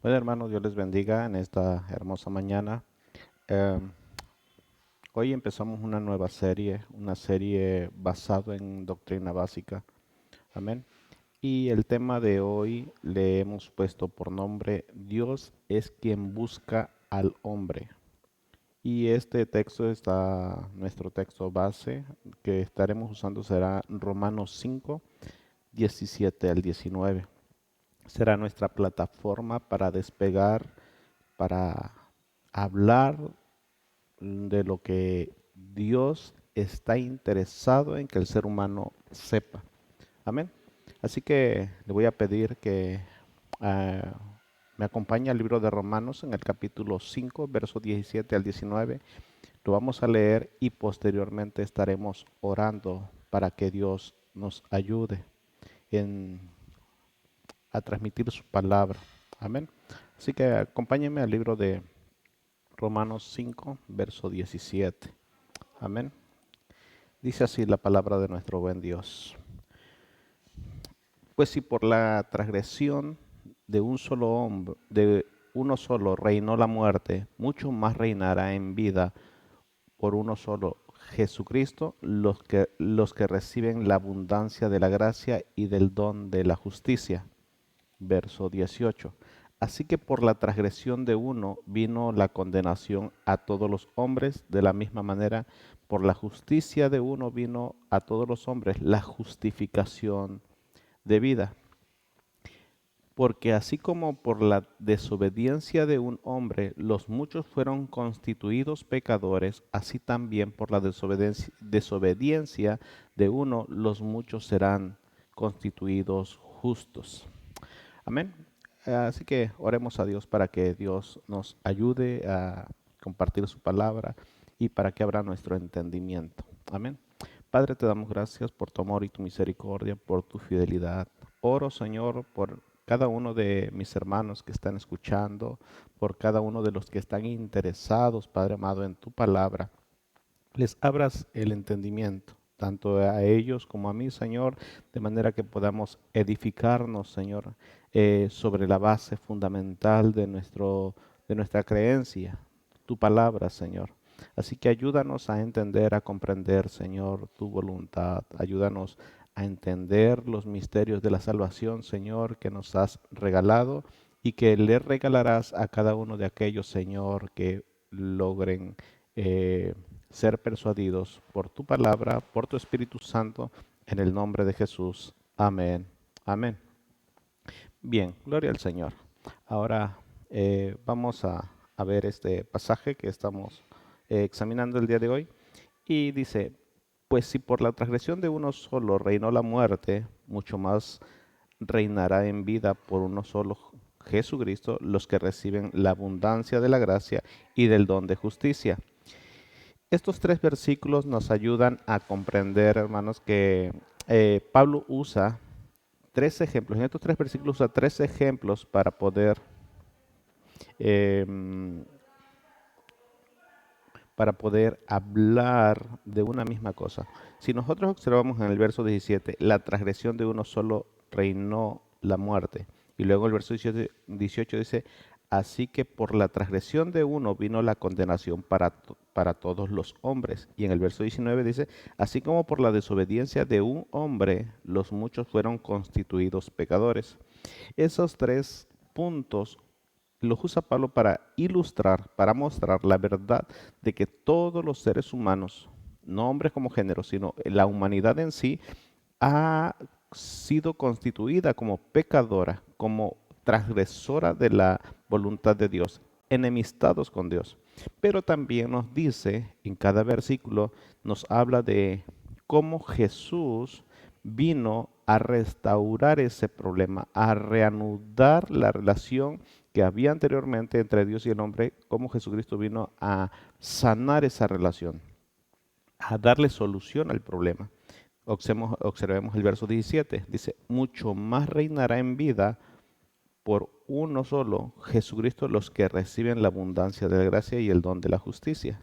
Bueno, hermanos, Dios les bendiga en esta hermosa mañana. Eh, Hoy empezamos una serie basada en doctrina básica. Amén. Y el tema de hoy le hemos puesto por nombre Dios es quien busca al hombre. Y este texto está, nuestro texto base que estaremos usando será Romanos 5, 17 al 19. Será nuestra plataforma para despegar, para hablar de lo que Dios está interesado en que el ser humano sepa. Amén. Así que le voy a pedir que ah, me acompañe al libro de Romanos en el capítulo 5, versos 17 al 19. Lo vamos a leer y posteriormente estaremos orando para que Dios nos ayude en, a transmitir su palabra. Amén. Así que acompáñenme al libro de Romanos 5, verso 17. Amén. Dice así la palabra de nuestro buen Dios. Pues si por la transgresión de un solo hombre, de uno solo reinó la muerte, mucho más reinará en vida por uno solo, Jesucristo, los que reciben la abundancia de la gracia y del don de la justicia. Verso 18. Así que por la transgresión de uno vino la condenación a todos los hombres, de la misma manera por la justicia de uno vino a todos los hombres la justificación de vida. Porque así como por la desobediencia de un hombre los muchos fueron constituidos pecadores, así también por la desobediencia de uno los muchos serán constituidos justos. Amén. Así que oremos a Dios para que Dios nos ayude a compartir su palabra y para que abra nuestro entendimiento. Amén. Padre, te damos gracias por tu amor y tu misericordia, por tu fidelidad. Oro, Señor, por cada uno de mis hermanos que están escuchando, por cada uno de los que están interesados, Padre amado, en tu palabra. Les abras el entendimiento, tanto a ellos como a mí, Señor, de manera que podamos edificarnos, Señor, sobre la base fundamental de nuestra creencia, tu palabra, Señor. Así que ayúdanos a entender, a comprender, Señor, tu voluntad. Ayúdanos a entender los misterios de la salvación, Señor, que nos has regalado y que le regalarás a cada uno de aquellos, Señor, que logren ser persuadidos por tu palabra, por tu Espíritu Santo, en el nombre de Jesús. Amén. Amén. Bien, gloria al Señor. Ahora vamos a ver este pasaje que estamos examinando el día de hoy. Y dice, pues si por la transgresión de uno solo reinó la muerte, mucho más reinará en vida por uno solo, Jesucristo, los que reciben la abundancia de la gracia y del don de justicia. Estos tres versículos nos ayudan a comprender, hermanos, que Pablo usa tres ejemplos. En estos tres versículos usa tres ejemplos em, para poder hablar de una misma cosa. Si nosotros observamos en el verso 17, la transgresión de uno solo reinó la muerte. Y luego el verso 18 dice, así que por la transgresión de uno vino la condenación para todos los hombres. Y en el verso 19 dice, así como por la desobediencia de un hombre, los muchos fueron constituidos pecadores. Esos tres puntos los usa Pablo para ilustrar, para mostrar la verdad de que todos los seres humanos, no hombres como género, sino la humanidad en sí, ha sido constituida como pecadora, como transgresora de la voluntad de Dios, enemistados con Dios. Pero también nos dice, en cada versículo, nos habla de cómo Jesús vino a restaurar ese problema, a reanudar la relación que había anteriormente entre Dios y el hombre, cómo Jesucristo vino a sanar esa relación, a darle solución al problema. Observemos el verso 17. Dice, mucho más reinará en vida por uno solo, Jesucristo, los que reciben la abundancia de la gracia y el don de la justicia.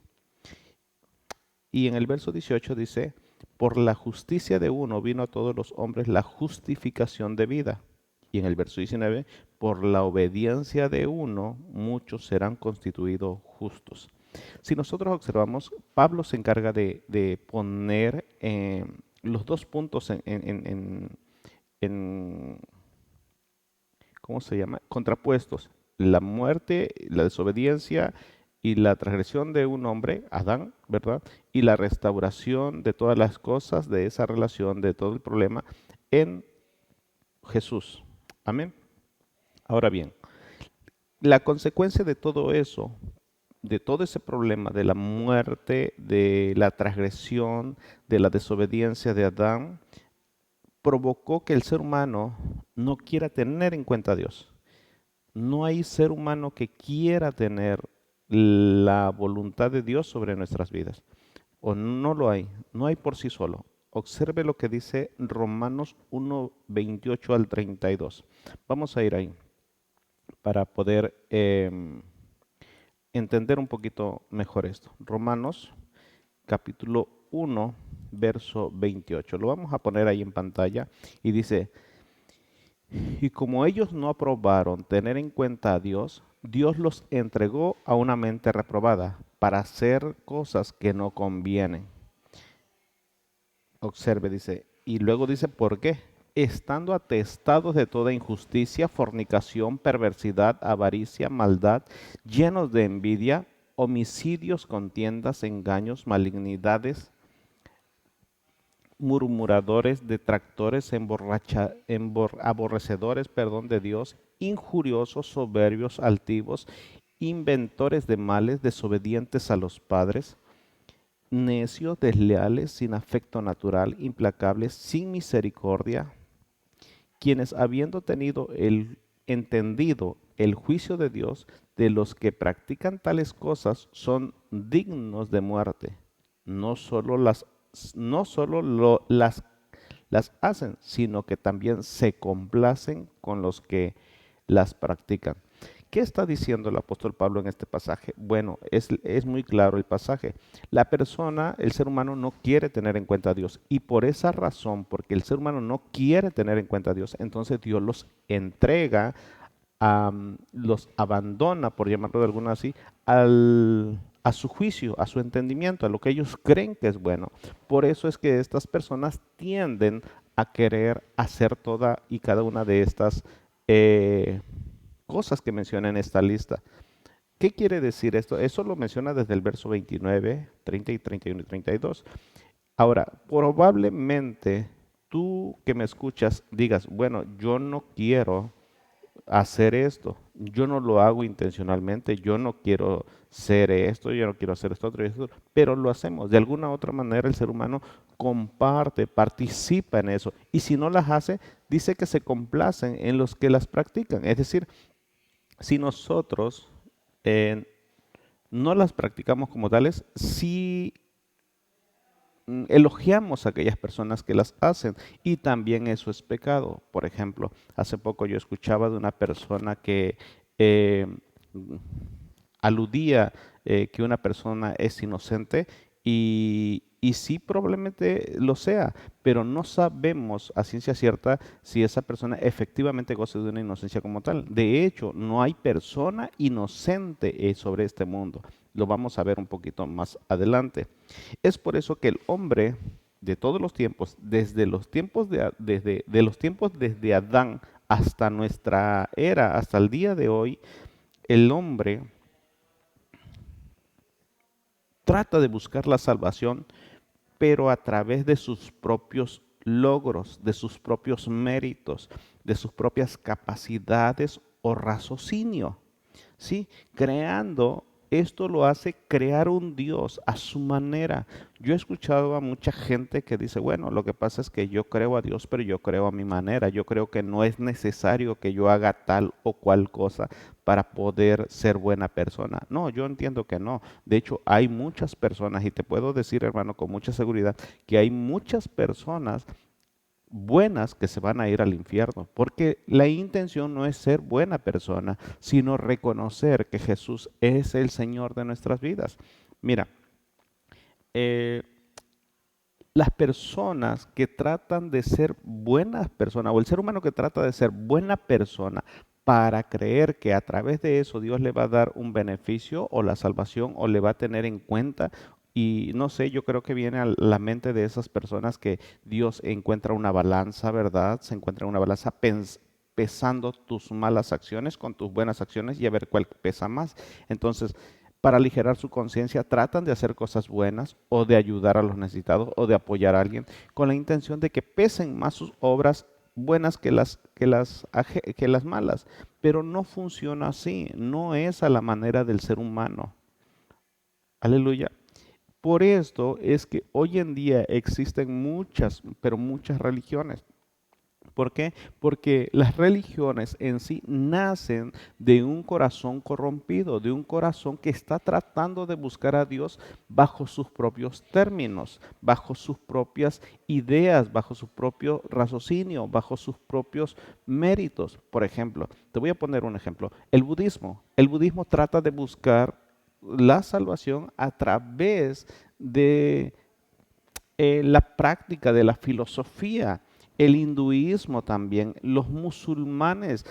Y en el verso 18 dice, por la justicia de uno vino a todos los hombres la justificación de vida. Y en el verso 19, por la obediencia de uno, muchos serán constituidos justos. Si nosotros observamos, Pablo se encarga de poner los dos puntos en, ¿cómo se llama? Contrapuestos. La muerte, la desobediencia y la transgresión de un hombre, Adán, ¿verdad? Y la restauración de todas las cosas, de esa relación, de todo el problema, en Jesús. Amén. Ahora bien, la consecuencia de todo eso, de todo ese problema, de la muerte, de la transgresión, de la desobediencia de Adán, provocó que el ser humano no quiera tener en cuenta a Dios. No hay ser humano que quiera tener la voluntad de Dios sobre nuestras vidas. O no lo hay, no hay por sí solo. Observe lo que dice Romanos 1:28 al 32. Vamos a ir ahí para poder entender un poquito mejor esto. Romanos capítulo 1, verso 28. Lo vamos a poner ahí en pantalla y dice, y como ellos no aprobaron tener en cuenta a Dios, Dios los entregó a una mente reprobada para hacer cosas que no convienen. Observe, dice, y luego dice, ¿por qué? Estando atestados de toda injusticia, fornicación, perversidad, avaricia, maldad, llenos de envidia, homicidios, contiendas, engaños, malignidades, murmuradores, detractores, aborrecedores, de Dios, injuriosos, soberbios, altivos, inventores de males, desobedientes a los padres, necios, desleales, sin afecto natural, implacables, sin misericordia, quienes habiendo tenido entendido el juicio de Dios, de los que practican tales cosas son dignos de muerte. No solo las hacen, sino que también se complacen con los que las practican. ¿Qué está diciendo el apóstol Pablo en este pasaje? Bueno, es muy claro el pasaje. La persona, el ser humano no quiere tener en cuenta a Dios y por esa razón, porque el ser humano no quiere tener en cuenta a Dios, entonces Dios los entrega, los abandona, por llamarlo de alguna así, a su juicio, a su entendimiento, a lo que ellos creen que es bueno. Por eso es que estas personas tienden a querer hacer toda y cada una de estas cosas que menciona en esta lista. ¿Qué quiere decir esto? Eso lo menciona desde el verso 29, 30 y 31 y 32. Ahora, probablemente tú que me escuchas digas, bueno, yo no quiero hacer esto, yo no lo hago intencionalmente, yo no quiero ser esto, yo no quiero hacer esto otro y esto, pero lo hacemos. De alguna u otra manera el ser humano comparte, participa en eso. Y si no las hace, dice que se complacen en los que las practican. Es decir, si nosotros no las practicamos como tales, sí elogiamos a aquellas personas que las hacen y también eso es pecado. Por ejemplo, hace poco yo escuchaba de una persona que eh, aludía que una persona es inocente y sí probablemente lo sea, pero no sabemos a ciencia cierta si esa persona efectivamente goza de una inocencia como tal. De hecho, no hay persona inocente sobre este mundo. Lo vamos a ver un poquito más adelante. Es por eso que el hombre de todos los tiempos, desde los tiempos desde Adán hasta nuestra era, hasta el día de hoy, el hombre trata de buscar la salvación, pero a través de sus propios logros, de sus propios méritos, de sus propias capacidades o raciocinio, ¿sí? Creando, esto lo hace crear un Dios a su manera. Yo he escuchado a mucha gente que dice, bueno, lo que pasa es que yo creo a Dios, pero yo creo a mi manera. Yo creo que no es necesario que yo haga tal o cual cosa para poder ser buena persona. No, yo entiendo que no. De hecho, hay muchas personas, y te puedo decir, hermano, con mucha seguridad, que hay muchas personas buenas que se van a ir al infierno, porque la intención no es ser buena persona, sino reconocer que Jesús es el Señor de nuestras vidas. Mira, eh, las personas que tratan de ser buenas personas, o el ser humano que trata de ser buena persona para creer que a través de eso Dios le va a dar un beneficio o la salvación o le va a tener en cuenta. Y no sé, yo creo que viene a la mente de esas personas que Dios encuentra una balanza, ¿verdad? Se encuentra una balanza pesando tus malas acciones con tus buenas acciones y a ver cuál pesa más. Entonces, para aligerar su conciencia, tratan de hacer cosas buenas o de ayudar a los necesitados o de apoyar a alguien con la intención de que pesen más sus obras buenas que las malas. Pero no funciona así, no es a la manera del ser humano. Aleluya. Por esto es que hoy en día existen muchas, pero muchas religiones. ¿Por qué? Porque las religiones en sí nacen de un corazón corrompido, de un corazón que está tratando de buscar a Dios bajo sus propios términos, bajo sus propias ideas, bajo su propio raciocinio, bajo sus propios méritos. Por ejemplo, te voy a poner un ejemplo. El budismo. El budismo trata de buscar la salvación a través de la práctica de la filosofía, el hinduismo también, los musulmanes,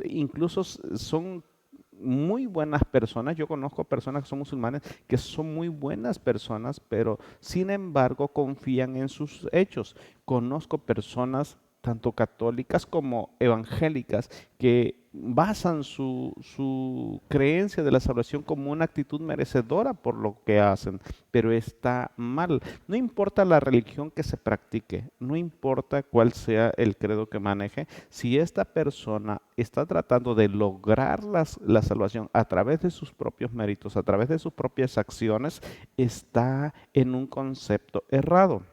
incluso son muy buenas personas. Yo conozco personas que son musulmanes que son muy buenas personas, pero sin embargo confían en sus hechos. Conozco personas tanto católicas como evangélicas que basan su creencia de la salvación como una actitud merecedora por lo que hacen, pero está mal. No importa la religión que se practique, no importa cuál sea el credo que maneje, si esta persona está tratando de lograr la salvación a través de sus propios méritos, a través de sus propias acciones, está en un concepto errado.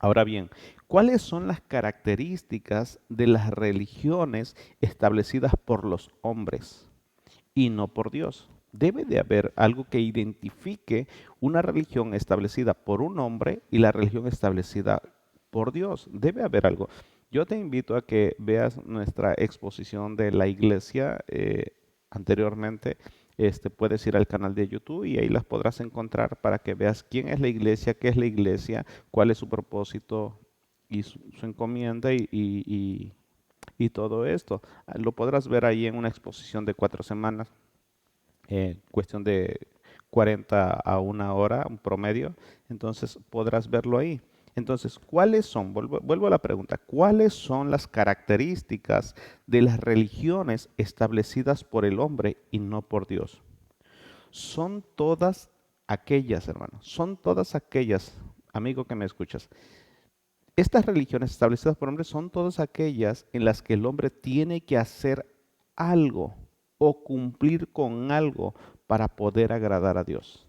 Ahora bien, ¿cuáles son las características de las religiones establecidas por los hombres y no por Dios? Debe de haber algo que identifique una religión establecida por un hombre y la religión establecida por Dios. Debe haber algo. Yo te invito a que veas nuestra exposición de la iglesia anteriormente. Puedes ir al canal de YouTube y ahí las podrás encontrar para que veas quién es la iglesia, qué es la iglesia, cuál es su propósito y su encomienda y todo esto. Lo podrás ver ahí en una exposición de 4 semanas, cuestión de 40 a 1 hora, un promedio. Entonces podrás verlo ahí. Entonces, ¿cuáles son? Vuelvo a la pregunta. ¿Cuáles son las características de las religiones establecidas por el hombre y no por Dios? Son todas aquellas, hermanos, son todas aquellas, amigo que me escuchas. Estas religiones establecidas por hombres son todas aquellas en las que el hombre tiene que hacer algo o cumplir con algo para poder agradar a Dios.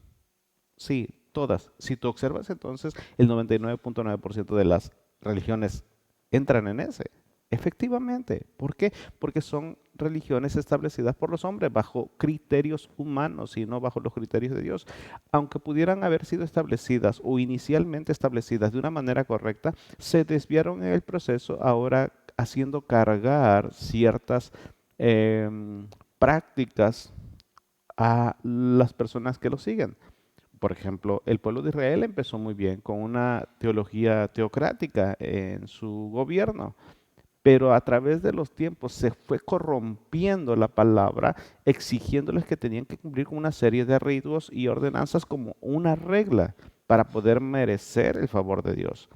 Sí, todas. Si tú observas, entonces el 99.9% de las religiones entran en ese. Efectivamente. ¿Por qué? Porque son religiones establecidas por los hombres bajo criterios humanos y no bajo los criterios de Dios. Aunque pudieran haber sido establecidas o inicialmente establecidas de una manera correcta, se desviaron en el proceso ahora haciendo cargar ciertas prácticas a las personas que lo siguen. Por ejemplo, el pueblo de Israel empezó muy bien con una teología teocrática en su gobierno, pero a través de los tiempos se fue corrompiendo la palabra, exigiéndoles que tenían que cumplir con una serie de ritos y ordenanzas como una regla para poder merecer el favor de Dios.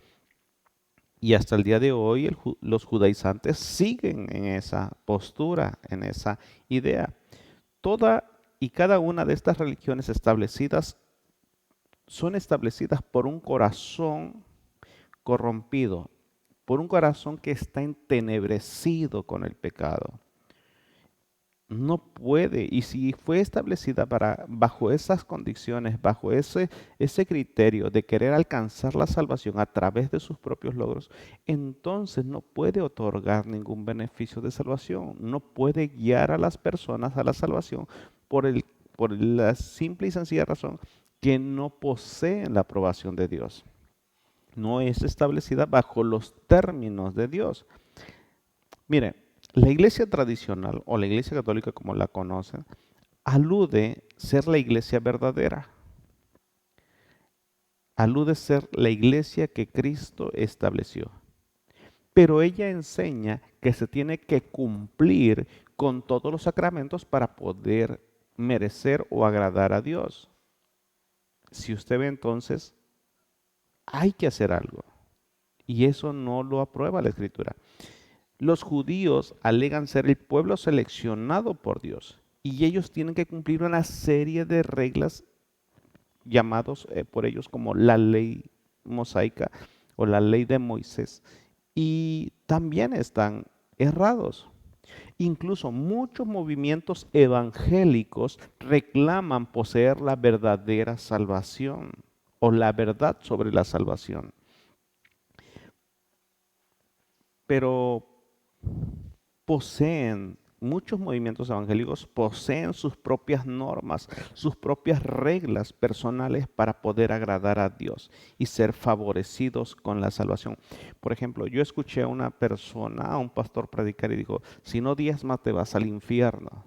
Y hasta el día de hoy los judaizantes siguen en esa postura, en esa idea. Toda y cada una de estas religiones establecidas son establecidas por un corazón corrompido, por un corazón que está entenebrecido con el pecado. No puede, y si fue establecida bajo esas condiciones, bajo ese criterio de querer alcanzar la salvación a través de sus propios logros, entonces no puede otorgar ningún beneficio de salvación, no puede guiar a las personas a la salvación por la simple y sencilla razón que no poseen la aprobación de Dios. No es establecida bajo los términos de Dios. Mire, la iglesia tradicional o la iglesia católica como la conocen, alude ser la iglesia verdadera. alude ser la iglesia que Cristo estableció. Pero ella enseña que se tiene que cumplir con todos los sacramentos para poder merecer o agradar a Dios. Si usted ve entonces, hay que hacer algo. Y eso no lo aprueba la Escritura. Los judíos alegan ser el pueblo seleccionado por Dios y ellos tienen que cumplir una serie de reglas llamados por ellos como la ley mosaica o la ley de Moisés, y también están errados. Incluso muchos movimientos evangélicos reclaman poseer la verdadera salvación o la verdad sobre la salvación. Pero muchos movimientos evangélicos poseen sus propias normas, sus propias reglas personales para poder agradar a Dios y ser favorecidos con la salvación. Por ejemplo, yo escuché a una persona, a un pastor predicar y dijo, si no diezmas te vas al infierno.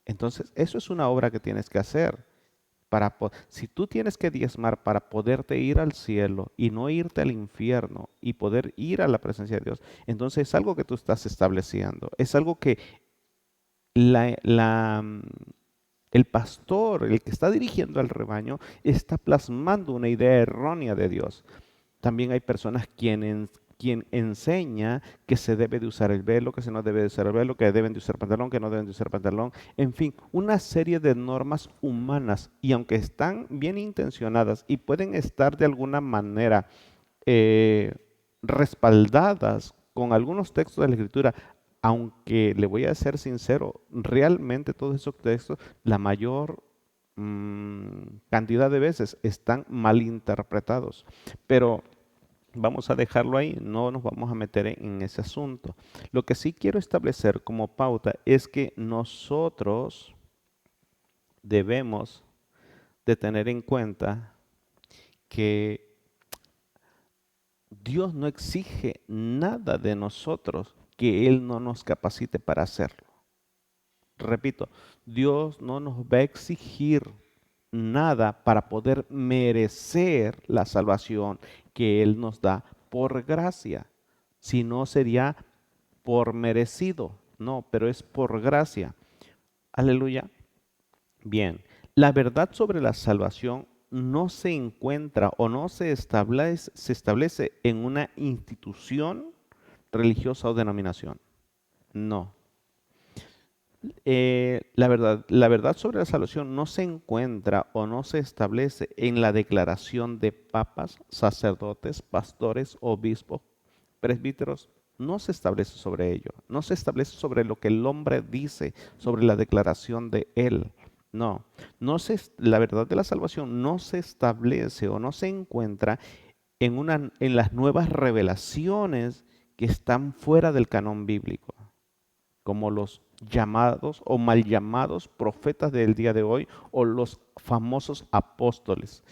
Entonces, eso es una obra que tienes que hacer. Si tú tienes que diezmar para poderte ir al cielo y no irte al infierno y poder ir a la presencia de Dios, entonces es algo que tú estás estableciendo. Es algo que la- la, mm, el pastor, el que está dirigiendo al rebaño, está plasmando una idea errónea de Dios. También hay personas quien enseña que se debe de usar el velo, que se no debe de usar el velo, que deben de usar pantalón, que no deben de usar pantalón. En fin, una serie de normas humanas, y aunque están bien intencionadas y pueden estar de alguna manera eh, respaldadas con algunos textos de la Escritura, aunque le voy a ser sincero, realmente todos esos textos, la mayor cantidad de veces están mal interpretados. Pero vamos a dejarlo ahí, no nos vamos a meter en ese asunto. Lo que sí quiero establecer como pauta es que nosotros debemos de tener en cuenta que Dios no exige nada de nosotros que Él no nos capacite para hacerlo. Repito, Dios no nos va a exigir nada para poder merecer la salvación que Él nos da por gracia. Si no sería por merecido, no, pero es por gracia. Aleluya. Bien, la verdad sobre la salvación no se encuentra o no se establece en una institución religiosa o denominación. No. La verdad sobre la salvación no se encuentra o no se establece en la declaración de papas, sacerdotes, pastores, obispos, presbíteros. No se establece sobre ello. No se establece sobre lo que el hombre dice, sobre la declaración de él. No, la verdad de la salvación no se establece o no se encuentra en las nuevas revelaciones que están fuera del canon bíblico, como los llamados o mal llamados profetas del día de hoy o los famosos apóstoles.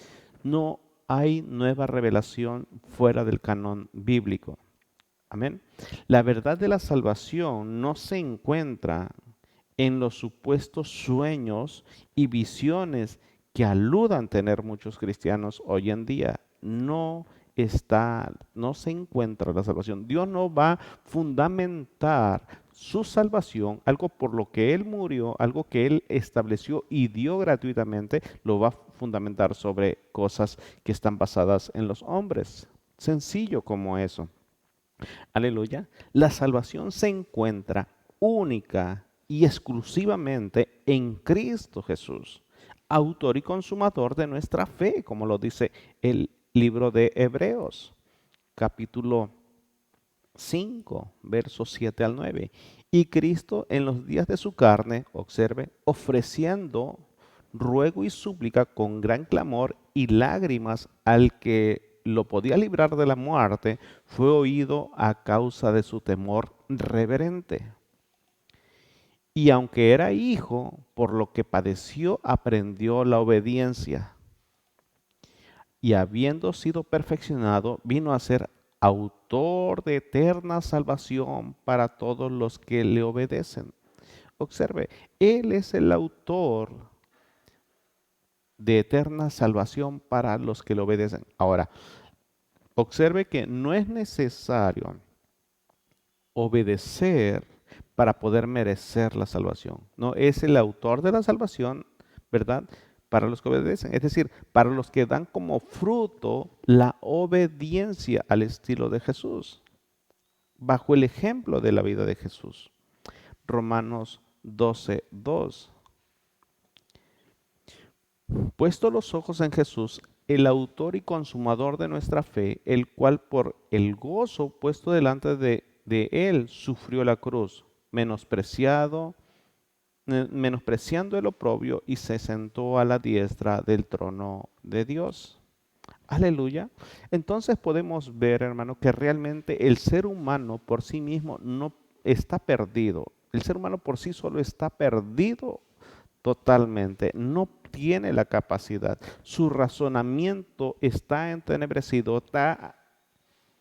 No hay nueva revelación fuera del canon bíblico. Amén. La verdad de la salvación no se encuentra en los supuestos sueños y visiones que aludan tener muchos cristianos hoy en día. No se encuentra la salvación. Dios no va a fundamentar su salvación, algo por lo que Él murió, algo que Él estableció y dio gratuitamente, lo va a fundamentar sobre cosas que están basadas en los hombres. Sencillo como eso. Aleluya. La salvación se encuentra única y exclusivamente en Cristo Jesús, autor y consumador de nuestra fe, como lo dice el libro de Hebreos, capítulo 5, versos 7 al 9. Y Cristo en los días de su carne, observe, ofreciendo ruego y súplica con gran clamor y lágrimas al que lo podía librar de la muerte, fue oído a causa de su temor reverente. Y aunque era hijo, por lo que padeció, aprendió la obediencia. Y habiendo sido perfeccionado, vino a ser autor de eterna salvación para todos los que le obedecen. Observe, Él es el autor de eterna salvación para los que le obedecen. Ahora, observe que no es necesario obedecer para poder merecer la salvación. No, es el autor de la salvación, ¿verdad? Para los que obedecen, es decir, para los que dan como fruto la obediencia al estilo de Jesús, bajo el ejemplo de la vida de Jesús. Romanos 12:2. Puesto los ojos en Jesús, el autor y consumador de nuestra fe, el cual por el gozo puesto delante de él sufrió la cruz, menospreciando el oprobio, y se sentó a la diestra del trono de Dios. Aleluya. Entonces podemos ver, hermano, que realmente el ser humano por sí mismo no está perdido. El ser humano por sí solo está perdido totalmente. No tiene la capacidad. Su razonamiento está entenebrecido, está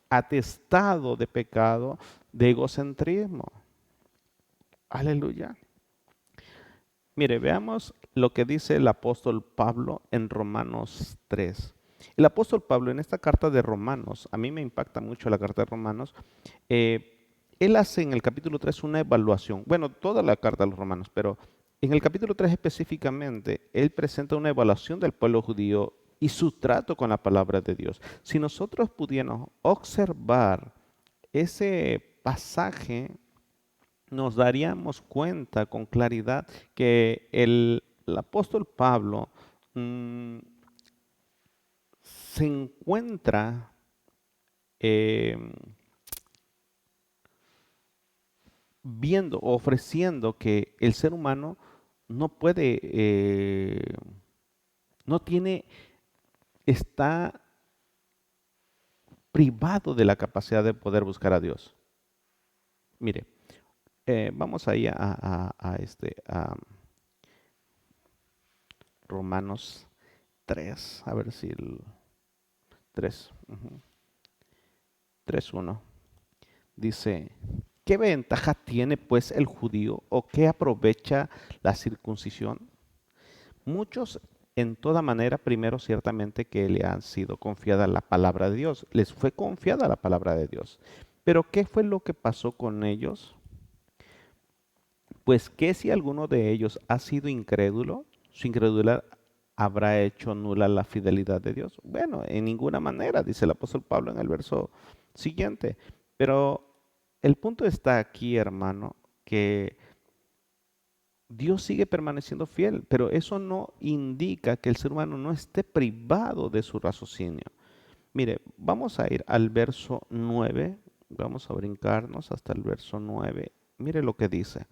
atestado de pecado, de egocentrismo. Aleluya. Mire, veamos lo que dice el apóstol Pablo en Romanos 3. El apóstol Pablo en esta carta de Romanos, a mí me impacta mucho la carta de Romanos, él hace en el capítulo 3 una evaluación, bueno, toda la carta de los Romanos, pero en el capítulo 3 específicamente, él presenta una evaluación del pueblo judío y su trato con la palabra de Dios. Si nosotros pudiéramos observar ese pasaje, nos daríamos cuenta con claridad que el apóstol Pablo se encuentra eh, viendo, ofreciendo que el ser humano no puede, no tiene, está privado de la capacidad de poder buscar a Dios. Mire, vamos ahí a Romanos 3, a ver si el 3, 3:1 dice, ¿qué ventaja tiene pues el judío o qué aprovecha la circuncisión? Muchos en toda manera, primero ciertamente que le han sido confiada la palabra de Dios, les fue confiada la palabra de Dios. Pero ¿qué fue lo que pasó con ellos? Pues que si alguno de ellos ha sido incrédulo, su incredulidad habrá hecho nula la fidelidad de Dios. Bueno, en ninguna manera, dice el apóstol Pablo en el verso siguiente. Pero el punto está aquí, hermano, que Dios sigue permaneciendo fiel, pero eso no indica que el ser humano no esté privado de su raciocinio. Mire, vamos a ir al verso 9, vamos a brincarnos hasta el verso 9. Mire lo que dice.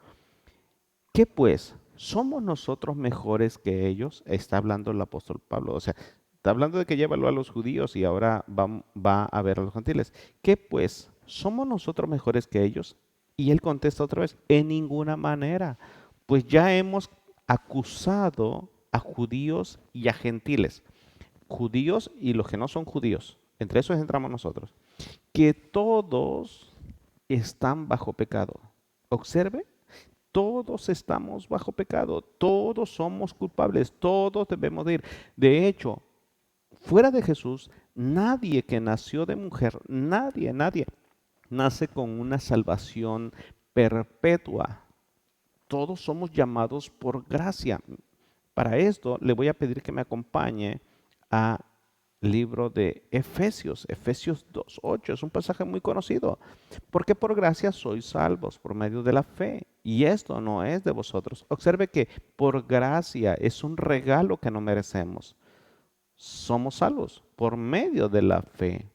¿Qué pues? ¿Somos nosotros mejores que ellos? Está hablando el apóstol Pablo. O sea, está hablando de que llévalo a los judíos y ahora va a ver a los gentiles. ¿Qué pues? ¿Somos nosotros mejores que ellos? Y él contesta otra vez, en ninguna manera. Pues ya hemos acusado a judíos y a gentiles. Judíos y los que no son judíos. Entre esos entramos nosotros. Que todos están bajo pecado. Observe. Todos estamos bajo pecado, todos somos culpables, todos debemos de ir. De hecho, fuera de Jesús, nadie que nació de mujer, nadie nace con una salvación perpetua. Todos somos llamados por gracia. Para esto le voy a pedir que me acompañe a libro de Efesios, Efesios 2:8, es un pasaje muy conocido. Porque por gracia sois salvos por medio de la fe. Y esto no es de vosotros. Observe que por gracia es un regalo que no merecemos. Somos salvos por medio de la fe.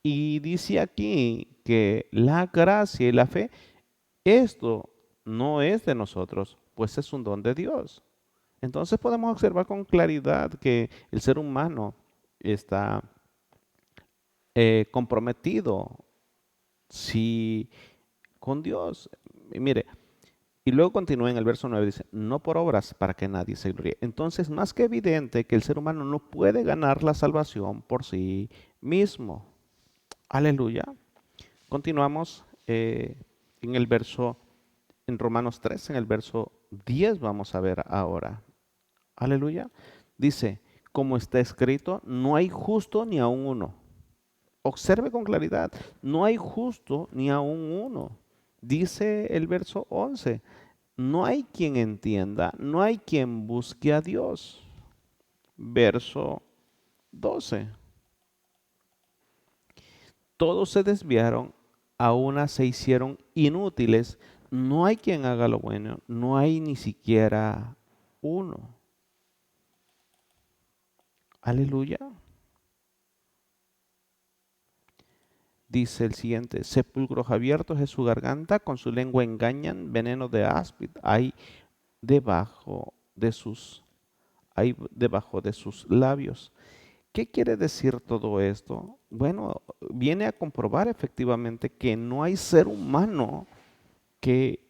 Y dice aquí que la gracia y la fe, esto no es de nosotros, pues es un don de Dios. Entonces podemos observar con claridad que el ser humano está comprometido si, con Dios. Y mire, y luego continúa en el verso 9, dice, no por obras para que nadie se gloríe. Entonces, más que evidente que el ser humano no puede ganar la salvación por sí mismo. Aleluya. Continuamos en el verso, en Romanos 3, en el verso 10 vamos a ver ahora. Aleluya. Dice, como está escrito, no hay justo ni aun uno. Observe con claridad, no hay justo ni aun uno. Dice el verso 11, no hay quien entienda, no hay quien busque a Dios. Verso 12, todos se desviaron, a una se hicieron inútiles, no hay quien haga lo bueno, no hay ni siquiera uno. Aleluya. Dice el siguiente, sepulcros abiertos es su garganta, con su lengua engañan, veneno de áspid debajo de sus, hay debajo de sus labios. ¿Qué quiere decir todo esto? Bueno, viene a comprobar efectivamente que no hay ser humano que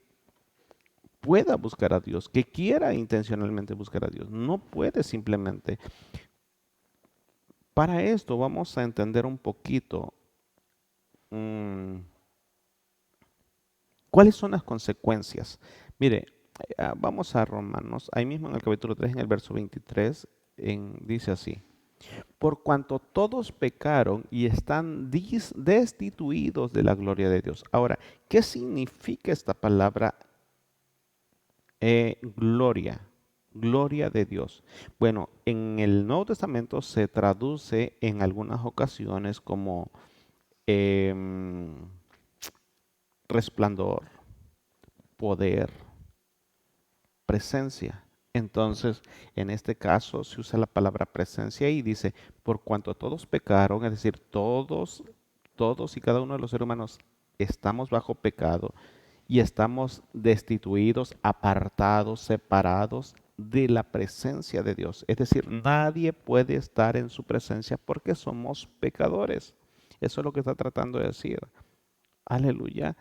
pueda buscar a Dios, que quiera intencionalmente buscar a Dios. No puede simplemente. Para esto vamos a entender un poquito cuáles son las consecuencias. Mire, vamos a Romanos, ahí mismo en el capítulo 3, en el verso 23, dice así. Por cuanto todos pecaron y están destituidos de la gloria de Dios. Ahora, ¿qué significa esta palabra gloria? Gloria de Dios. Bueno, en el Nuevo Testamento se traduce en algunas ocasiones como resplandor, poder, presencia. Entonces, en este caso se usa la palabra presencia y dice, por cuanto todos pecaron, es decir, todos y cada uno de los seres humanos estamos bajo pecado y estamos destituidos, apartados, separados de la presencia de Dios. Es decir, nadie puede estar en su presencia porque somos pecadores. Eso es lo que está tratando de decir. Aleluya.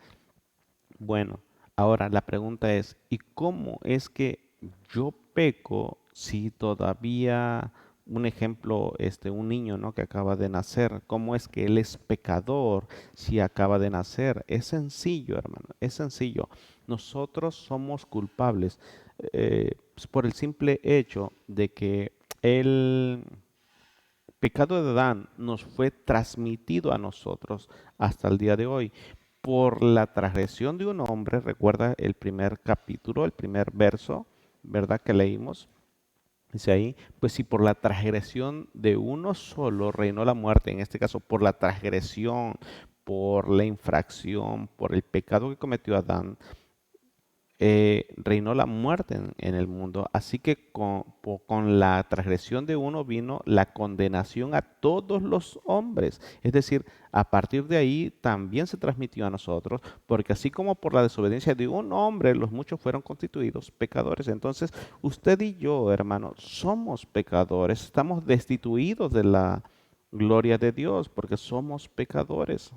Bueno, ahora la pregunta es, ¿y cómo es que yo peco si todavía, un ejemplo, un niño, ¿no? que acaba de nacer, ¿cómo es que él es pecador si acaba de nacer? Es sencillo, hermano, es sencillo. Nosotros somos culpables pues, por el simple hecho de que el pecado de Adán nos fue transmitido a nosotros hasta el día de hoy por la transgresión de un hombre. Recuerda el primer capítulo, el primer verso, ¿verdad? Que leímos. Dice ahí, pues si por la transgresión de uno solo reinó la muerte, en este caso por la transgresión, por la infracción, por el pecado que cometió Adán, reinó la muerte en el mundo. Así que con la transgresión de uno vino la condenación a todos los hombres. Es decir, a partir de ahí también se transmitió a nosotros, porque así como por la desobediencia de un hombre, los muchos fueron constituidos pecadores. Entonces, usted y yo, hermano, somos pecadores, estamos destituidos de la gloria de Dios porque somos pecadores.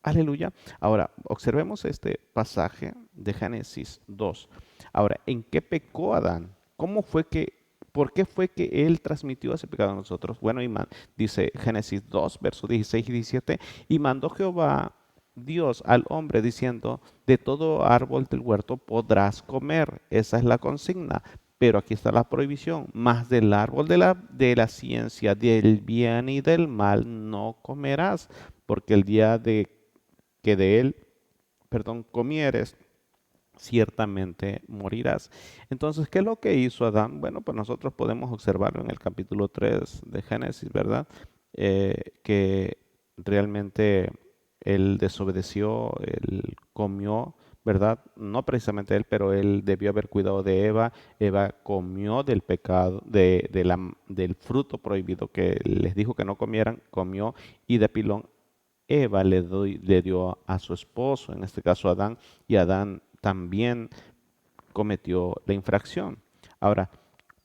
Aleluya. Ahora, observemos este pasaje de Génesis 2. Ahora, ¿en qué pecó Adán? ¿Por qué fue que él transmitió ese pecado a nosotros? Bueno, dice Génesis 2, versos 16 y 17, y mandó Jehová Dios al hombre diciendo, de todo árbol del huerto podrás comer. Esa es la consigna. Pero aquí está la prohibición, más del árbol de la ciencia, del bien y del mal no comerás, porque el día que de él, comieres, ciertamente morirás. Entonces, ¿qué es lo que hizo Adán? Bueno, pues nosotros podemos observarlo en el capítulo 3 de Génesis, ¿verdad? Que realmente él desobedeció, él comió, ¿verdad? No precisamente él, pero él debió haber cuidado de Eva. Eva comió del pecado, del fruto prohibido que les dijo que no comieran, comió y de pilón Eva le dio a su esposo, en este caso Adán, y Adán también cometió la infracción. Ahora,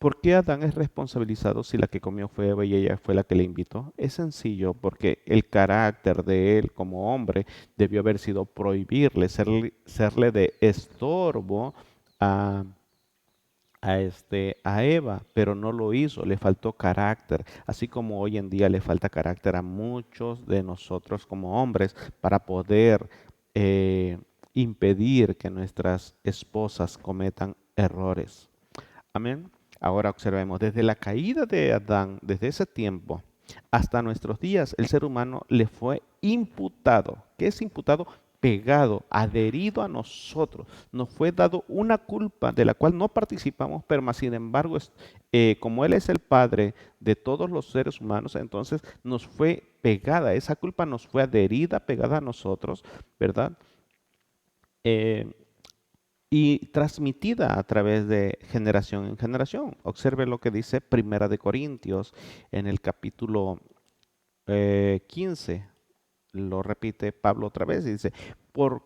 ¿por qué Adán es responsabilizado si la que comió fue Eva y ella fue la que le invitó? Es sencillo, porque el carácter de él como hombre debió haber sido prohibirle, serle de estorbo a a Eva, pero no lo hizo, le faltó carácter, así como hoy en día le falta carácter a muchos de nosotros como hombres para poder impedir que nuestras esposas cometan errores. Amén. Ahora observemos, desde la caída de Adán, desde ese tiempo hasta nuestros días, el ser humano le fue imputado. ¿Qué es imputado? Pegado, adherido a nosotros. Nos fue dado una culpa de la cual no participamos, pero más sin embargo, como Él es el Padre de todos los seres humanos, entonces nos fue pegada, esa culpa nos fue adherida, pegada a nosotros, ¿verdad? Eh, y transmitida a través de generación en generación. Observe lo que dice Primera de Corintios en el capítulo 15. Lo repite Pablo otra vez y dice, por,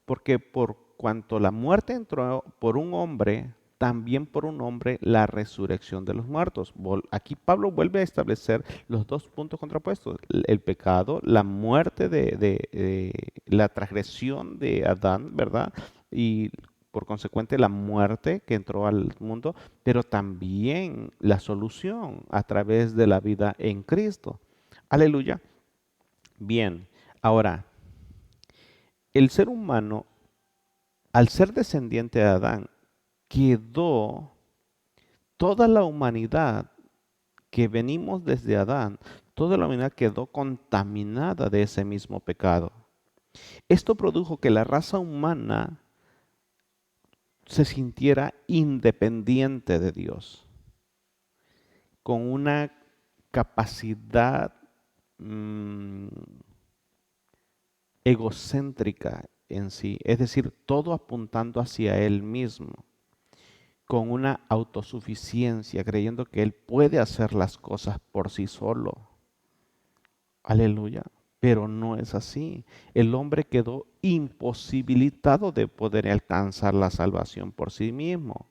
porque por cuanto la muerte entró por un hombre, también por un hombre la resurrección de los muertos. Aquí Pablo vuelve a establecer los dos puntos contrapuestos, el pecado, la muerte de la transgresión de Adán, ¿verdad? Y por consecuente la muerte que entró al mundo, pero también la solución a través de la vida en Cristo. Aleluya. Bien, ahora, el ser humano, al ser descendiente de Adán, quedó toda la humanidad que venimos desde Adán, toda la humanidad quedó contaminada de ese mismo pecado. Esto produjo que la raza humana se sintiera independiente de Dios, con una capacidad mm, egocéntrica en sí, es decir, todo apuntando hacia él mismo, con una autosuficiencia, creyendo que él puede hacer las cosas por sí solo. Aleluya. Pero no es así. El hombre quedó imposibilitado de poder alcanzar la salvación por sí mismo.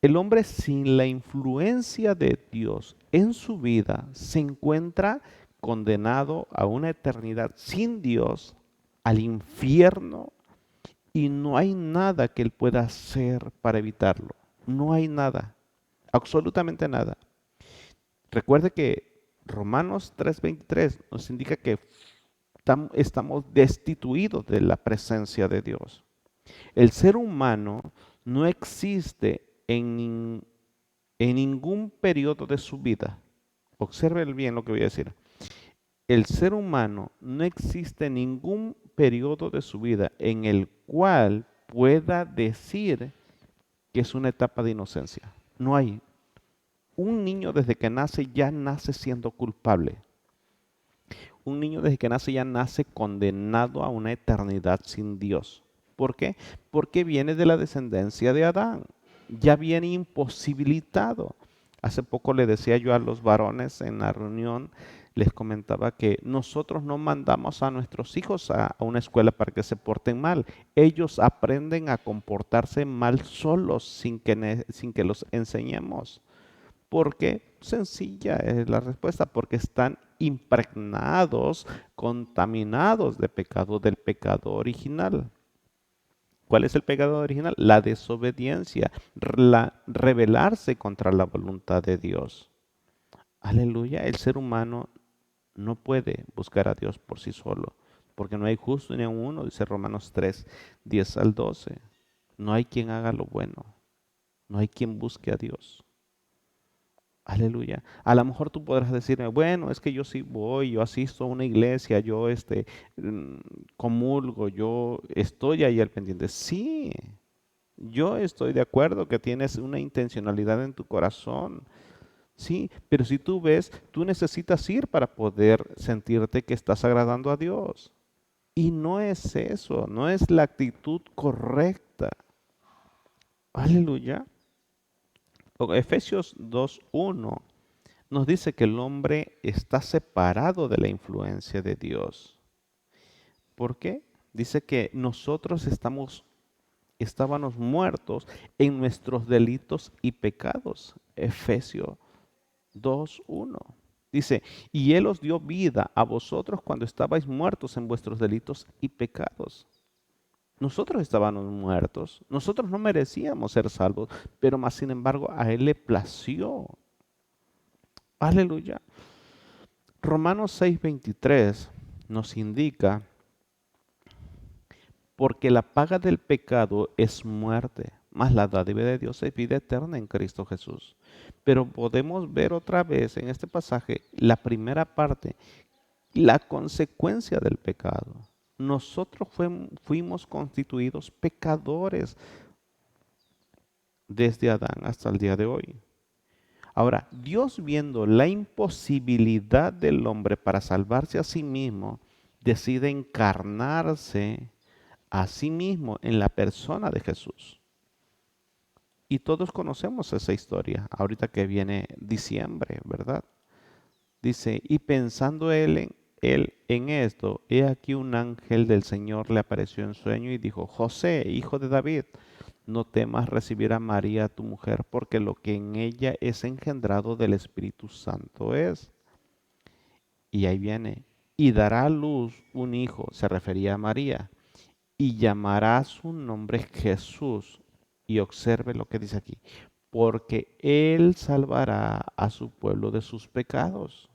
El hombre sin la influencia de Dios en su vida se encuentra condenado a una eternidad sin Dios, al infierno, y no hay nada que él pueda hacer para evitarlo. No hay nada, absolutamente nada. Recuerde que Romanos 3:23 nos indica que estamos destituidos de la presencia de Dios. El ser humano no existe en ningún periodo de su vida. Observe bien lo que voy a decir. El ser humano no existe en ningún periodo de su vida en el cual pueda decir que es una etapa de inocencia. No hay. Un niño desde que nace ya nace siendo culpable. Un niño desde que nace ya nace condenado a una eternidad sin Dios. ¿Por qué? Porque viene de la descendencia de Adán. Ya viene imposibilitado. Hace poco le decía yo a los varones en la reunión, les comentaba que nosotros no mandamos a nuestros hijos a una escuela para que se porten mal. Ellos aprenden a comportarse mal solos sin que los enseñemos. ¿Por qué? Sencilla es la respuesta, porque están impregnados, contaminados de pecado, del pecado original. ¿Cuál es el pecado original? La desobediencia, rebelarse contra la voluntad de Dios. Aleluya, el ser humano no puede buscar a Dios por sí solo, porque no hay justo ni uno, dice Romanos 3, 10 al 12. No hay quien haga lo bueno, no hay quien busque a Dios. Aleluya. A lo mejor tú podrás decirme, bueno, es que yo sí voy, yo asisto a una iglesia, yo mm, comulgo, yo estoy ahí al pendiente. Sí, yo estoy de acuerdo que tienes una intencionalidad en tu corazón. Sí, pero si tú ves, tú necesitas ir para poder sentirte que estás agradando a Dios. Y no es eso, no es la actitud correcta. Aleluya. Efesios 2:1 nos dice que el hombre está separado de la influencia de Dios. ¿Por qué? Dice que nosotros estábamos muertos en nuestros delitos y pecados. Efesios 2:1. Dice, y Él os dio vida a vosotros cuando estabais muertos en vuestros delitos y pecados. Nosotros estábamos muertos, nosotros no merecíamos ser salvos, pero más sin embargo a Él le plació. Aleluya. Romanos 6:23 nos indica, porque la paga del pecado es muerte, mas la dádiva de Dios es vida eterna en Cristo Jesús. Pero podemos ver otra vez en este pasaje la primera parte, la consecuencia del pecado. Nosotros fuimos constituidos pecadores desde Adán hasta el día de hoy. Ahora, Dios, viendo la imposibilidad del hombre para salvarse a sí mismo, decide encarnarse a sí mismo en la persona de Jesús. Y todos conocemos esa historia, ahorita que viene diciembre, ¿verdad? Dice, y pensando él en esto, he aquí un ángel del Señor le apareció en sueño y dijo, José, hijo de David, no temas recibir a María tu mujer, porque lo que en ella es engendrado del Espíritu Santo es. Y ahí viene, y dará a luz un hijo, se refería a María, y llamará su nombre Jesús. Y observe lo que dice aquí, porque él salvará a su pueblo de sus pecados.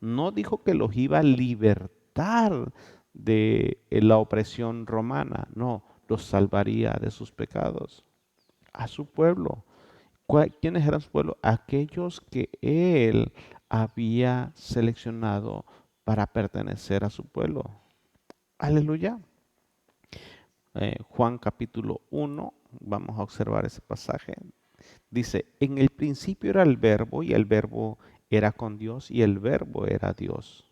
No dijo que los iba a libertar de la opresión romana, no, los salvaría de sus pecados. A su pueblo. ¿Quiénes eran su pueblo? Aquellos que él había seleccionado para pertenecer a su pueblo. Aleluya. Juan capítulo 1, vamos a observar ese pasaje. Dice, en el principio era el verbo y el verbo era con Dios y el verbo era Dios.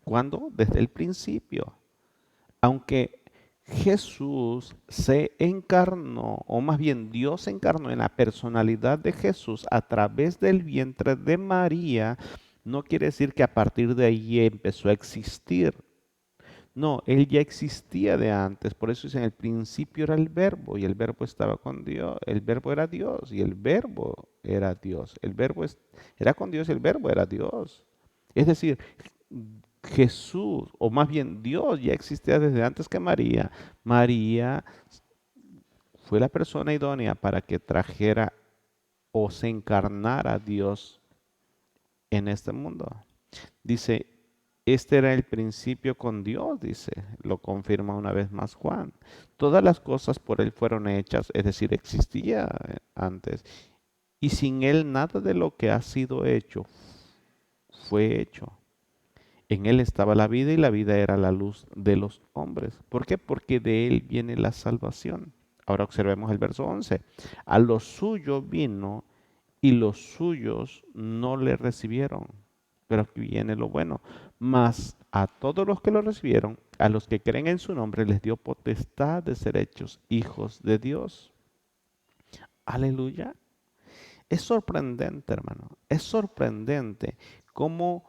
¿Cuándo? Desde el principio. Aunque Jesús se encarnó, o más bien Dios se encarnó en la personalidad de Jesús a través del vientre de María, no quiere decir que a partir de ahí empezó a existir. No, él ya existía de antes, por eso dice, en el principio era el verbo y el verbo estaba con Dios, el verbo era Dios y el verbo era Dios, era con Dios y el verbo era Dios. Es decir, Jesús, o más bien Dios ya existía desde antes que María. María fue la persona idónea para que trajera o se encarnara Dios en este mundo. Dice, este era el principio con Dios, dice, lo confirma una vez más Juan. Todas las cosas por Él fueron hechas, es decir, existía antes. Y sin Él nada de lo que ha sido hecho fue hecho. En Él estaba la vida y la vida era la luz de los hombres. ¿Por qué? Porque de Él viene la salvación. Ahora observemos el verso 11. A lo suyo vino y los suyos no le recibieron. Pero aquí viene lo bueno. Mas a todos los que lo recibieron, a los que creen en su nombre, les dio potestad de ser hechos hijos de Dios. Aleluya. Es sorprendente, hermano. Es sorprendente cómo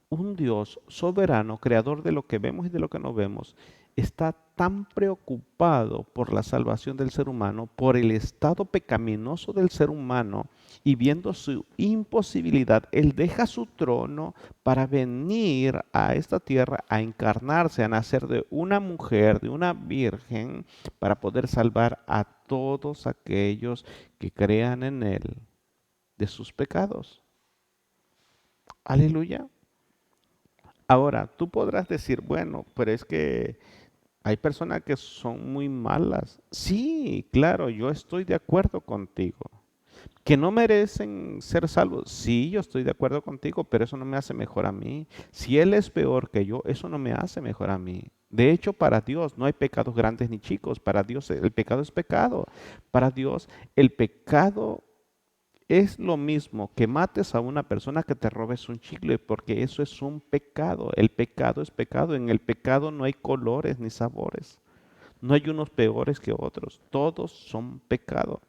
un Dios soberano, creador de lo que vemos y de lo que no vemos, está tan preocupado por la salvación del ser humano, por el estado pecaminoso del ser humano, y viendo su imposibilidad, Él deja su trono para venir a esta tierra a encarnarse, a nacer de una mujer, de una virgen, para poder salvar a todos aquellos que crean en Él de sus pecados. Aleluya. Ahora, tú podrás decir, bueno, pero es que hay personas que son muy malas. Sí, claro, yo estoy de acuerdo contigo. Que no merecen ser salvos. Sí, yo estoy de acuerdo contigo, pero eso no me hace mejor a mí. Si él es peor que yo, eso no me hace mejor a mí. De hecho, para Dios no hay pecados grandes ni chicos. Para Dios el pecado es pecado. Para Dios el pecado es lo mismo que mates a una persona que te robes un chicle, porque eso es un pecado. El pecado es pecado. En el pecado no hay colores ni sabores. No hay unos peores que otros. Todos son pecado.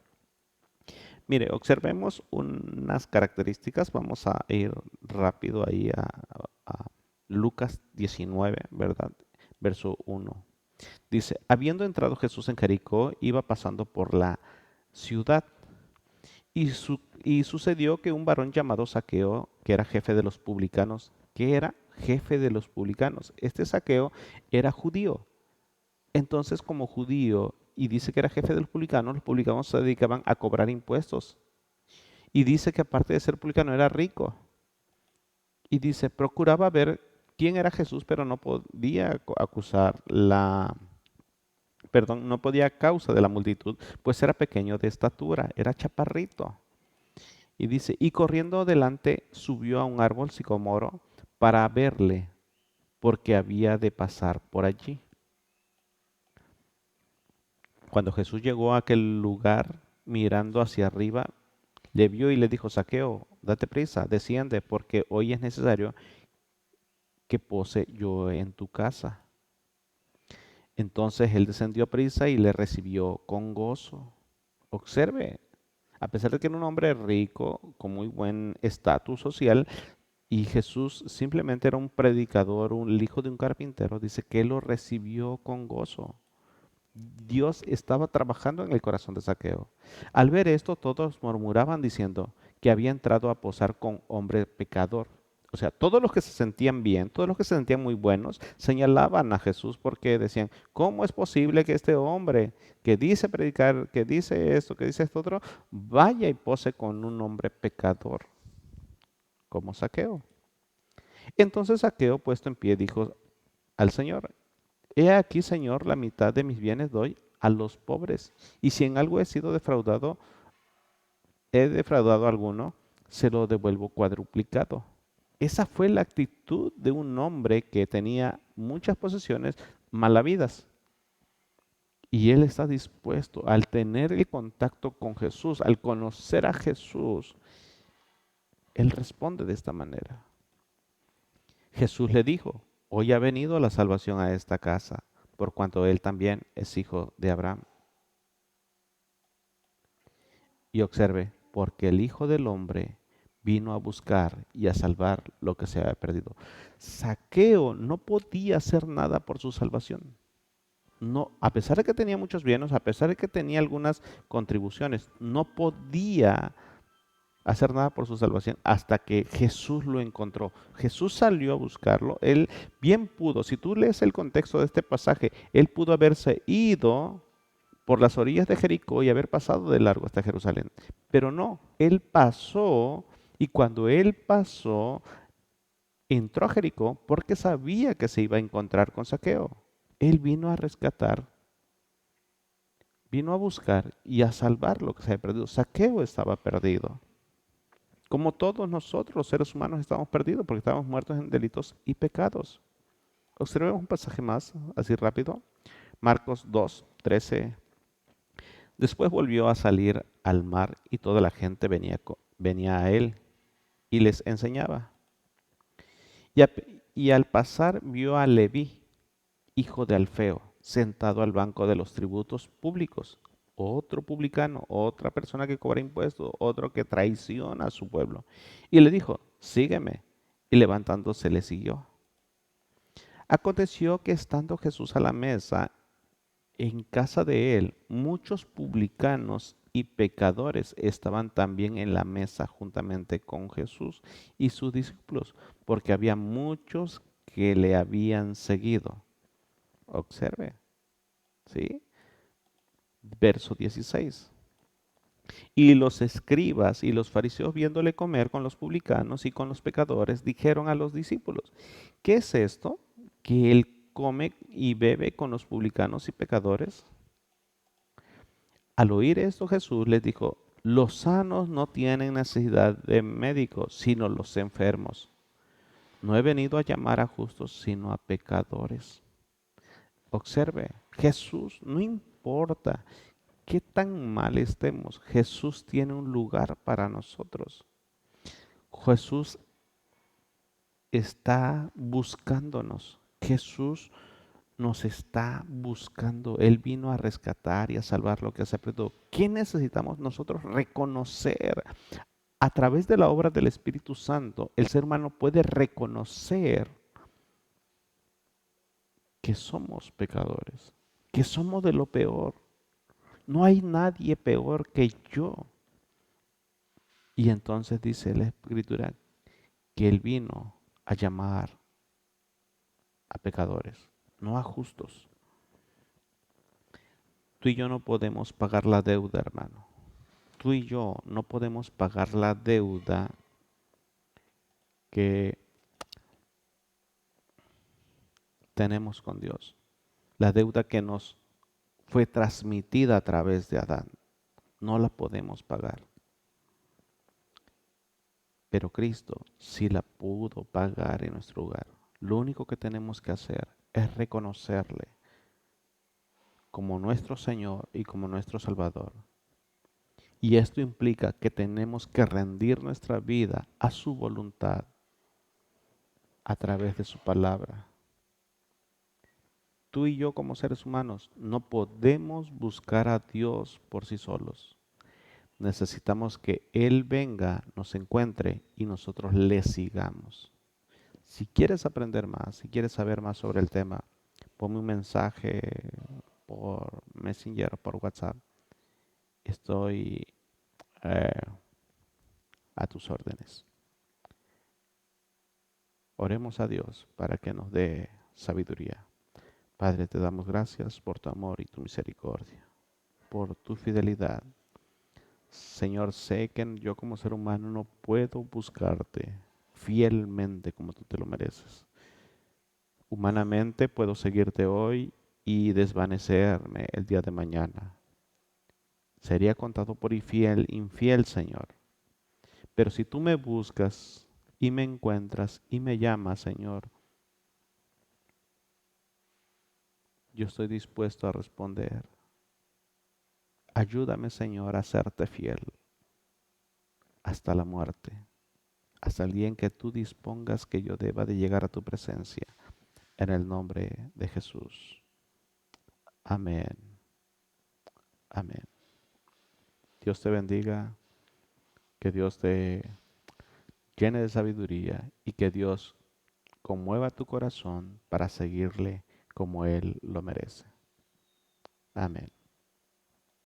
Mire, observemos unas características. Vamos a ir rápido ahí a Lucas 19, ¿verdad? Verso 1. Dice, habiendo entrado Jesús en Jericó, iba pasando por la ciudad. Y sucedió que un varón llamado Zaqueo, que era jefe de los publicanos, que era jefe de los publicanos. Este Zaqueo era judío. Entonces, como judío, y dice que era jefe de los publicanos se dedicaban a cobrar impuestos. Y dice que aparte de ser publicano era rico. Y dice, procuraba ver quién era Jesús, pero no podía acusar perdón, no podía a causa de la multitud, pues era pequeño de estatura, era chaparrito. Y dice, y corriendo adelante subió a un árbol sicomoro para verle, porque había de pasar por allí. Cuando Jesús llegó a aquel lugar, mirando hacia arriba, le vio y le dijo, Zaqueo, date prisa, desciende, porque hoy es necesario que pose yo en tu casa. Entonces él descendió a prisa y le recibió con gozo. Observe, a pesar de que era un hombre rico, con muy buen estatus social, y Jesús simplemente era un predicador, el hijo de un carpintero, dice que él lo recibió con gozo. Dios estaba trabajando en el corazón de Zaqueo. Al ver esto, todos murmuraban diciendo que había entrado a posar con hombre pecador. O sea, todos los que se sentían bien, todos los que se sentían muy buenos, señalaban a Jesús porque decían, ¿cómo es posible que este hombre que dice predicar, que dice esto, que dice esto otro, vaya y pose con un hombre pecador como Zaqueo? Entonces Zaqueo, puesto en pie, dijo al Señor, he aquí, Señor, la mitad de mis bienes doy a los pobres, y si en algo he sido defraudado, he defraudado a alguno, se lo devuelvo cuadruplicado. Esa fue la actitud de un hombre que tenía muchas posesiones malavidas. Y él está dispuesto, al tener el contacto con Jesús, al conocer a Jesús, él responde de esta manera. Jesús le dijo, hoy ha venido la salvación a esta casa, por cuanto él también es hijo de Abraham. Y observe, porque el Hijo del Hombre vino a buscar y a salvar lo que se había perdido. Zaqueo no podía hacer nada por su salvación. No, a pesar de que tenía muchos bienes, a pesar de que tenía algunas contribuciones, no podía hacer nada por su salvación hasta que Jesús lo encontró. Jesús salió a buscarlo. Él bien pudo, si tú lees el contexto de este pasaje, él pudo haberse ido por las orillas de Jericó y haber pasado de largo hasta Jerusalén. Pero no, él pasó y cuando él pasó, entró a Jericó porque sabía que se iba a encontrar con Zaqueo. Él vino a rescatar, vino a buscar y a salvar lo que se había perdido. Zaqueo estaba perdido. Como todos nosotros, los seres humanos, estamos perdidos porque estamos muertos en delitos y pecados. Observemos un pasaje más, así rápido. Marcos 2, 13. Después volvió a salir al mar y toda la gente venía a él y les enseñaba. Y al pasar vio a Leví, hijo de Alfeo, sentado al banco de los tributos públicos. Otro publicano, otra persona que cobra impuestos, otro que traiciona a su pueblo. Y le dijo, sígueme. Y levantándose le siguió. Aconteció que estando Jesús a la mesa, en casa de él, muchos publicanos y pecadores estaban también en la mesa juntamente con Jesús y sus discípulos, porque había muchos que le habían seguido. Observe, ¿sí? Verso 16. Y los escribas y los fariseos, viéndole comer con los publicanos y con los pecadores, dijeron a los discípulos, ¿qué es esto? ¿Que él come y bebe con los publicanos y pecadores? Al oír esto, Jesús les dijo, los sanos no tienen necesidad de médicos, sino los enfermos. No he venido a llamar a justos, sino a pecadores. Observe, Jesús, no importa qué tan mal estemos, Jesús tiene un lugar para nosotros. Jesús está buscándonos. Jesús nos está buscando. Él vino a rescatar y a salvar lo que se ha perdido. ¿Qué necesitamos nosotros? Reconocer. A través de la obra del Espíritu Santo, el ser humano puede reconocer que somos pecadores, que somos de lo peor. No hay nadie peor que yo. Y entonces dice la Escritura que Él vino a llamar a pecadores, no a justos. Tú y yo no podemos pagar la deuda, hermano. Tú y yo no podemos pagar la deuda que tenemos con Dios. La deuda que nos fue transmitida a través de Adán. No la podemos pagar. Pero Cristo sí la pudo pagar en nuestro lugar. Lo único que tenemos que hacer es reconocerle como nuestro Señor y como nuestro Salvador. Y esto implica que tenemos que rendir nuestra vida a su voluntad a través de su palabra. Tú y yo como seres humanos no podemos buscar a Dios por sí solos. Necesitamos que Él venga, nos encuentre y nosotros le sigamos. Si quieres aprender más, si quieres saber más sobre el tema, ponme un mensaje por Messenger, por WhatsApp. Estoy eh, a tus órdenes. Oremos a Dios para que nos dé sabiduría. Padre, te damos gracias por tu amor y tu misericordia, por tu fidelidad. Señor, sé que yo como ser humano no puedo buscarte fielmente como tú te lo mereces. Humanamente puedo seguirte hoy y desvanecerme el día de mañana. Sería contado por infiel, Señor. Pero si tú me buscas y me encuentras y me llamas, Señor, yo estoy dispuesto a responder. Ayúdame, Señor, a serte fiel hasta la muerte, hasta el día en que tú dispongas que yo deba de llegar a tu presencia. En el nombre de Jesús. Amén. Amén. Dios te bendiga, que Dios te llene de sabiduría y que Dios conmueva tu corazón para seguirle como Él lo merece. Amén.